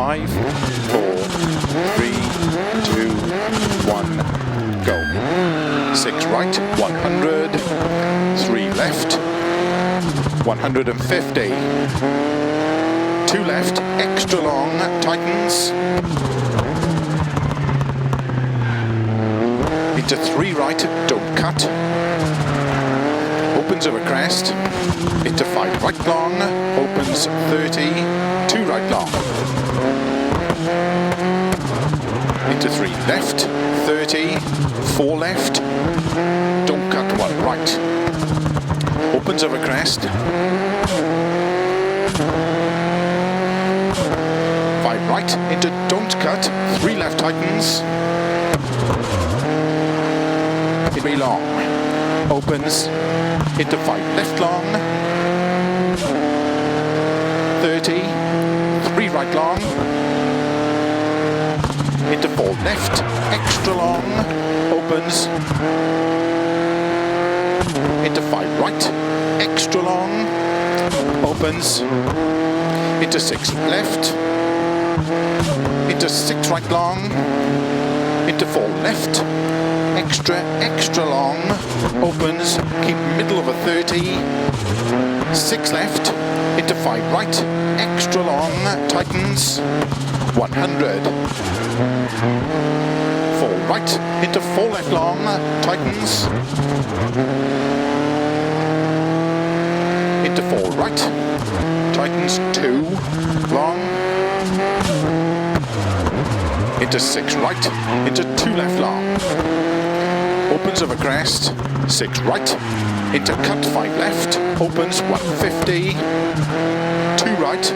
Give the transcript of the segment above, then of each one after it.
5, 4, 3, 2, 1, go. 6 right, 100, 3 left, 150. 2 left, extra long, tightens. Into 3 right, don't cut. Opens over crest. Into 5 right long, opens 30, 2 right long. Into 3 left, 30, 4 left, don't cut 1 right. Opens over crest. 5 right, into don't cut, 3 left tightens. 3 long, opens, into 5 left long, 30, 3 right long, into 4 left, extra long, opens, into 5 right, extra long, opens, into 6 left, into 6 right long, into 4 left, extra long, opens, keep middle of a 30, 6 left, into 5 right, extra long, tightens, 100, 4 right, into 4 left long, tightens, into 4 right, tightens 2, long, into 6 right, into 2 left long, opens over crest, 6 right, into cut 5 left, opens 150, 2 right,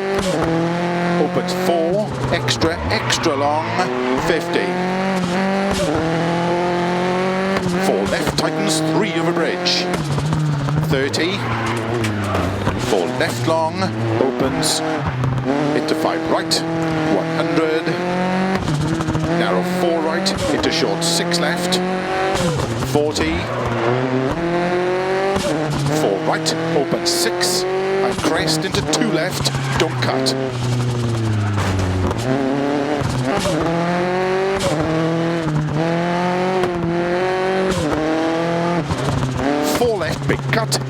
opens 4, extra long, 50, 4 left, tightens 3 over bridge, 30, 4 left long, opens, into 5 right, 100, narrow 4 right, into short 6 left, 40, 4 right, open 6, and crest into 2 left, don't cut. 4 left, big cut,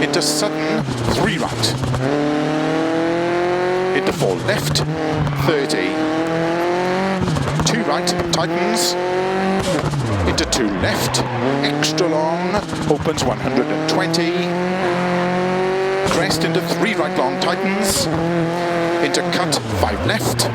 into sudden, 3 right, into 4 left, 30, 2 right, tightens, into 2 left, extra long, opens 120, crest into 3 right long, tightens, into cut 5 left,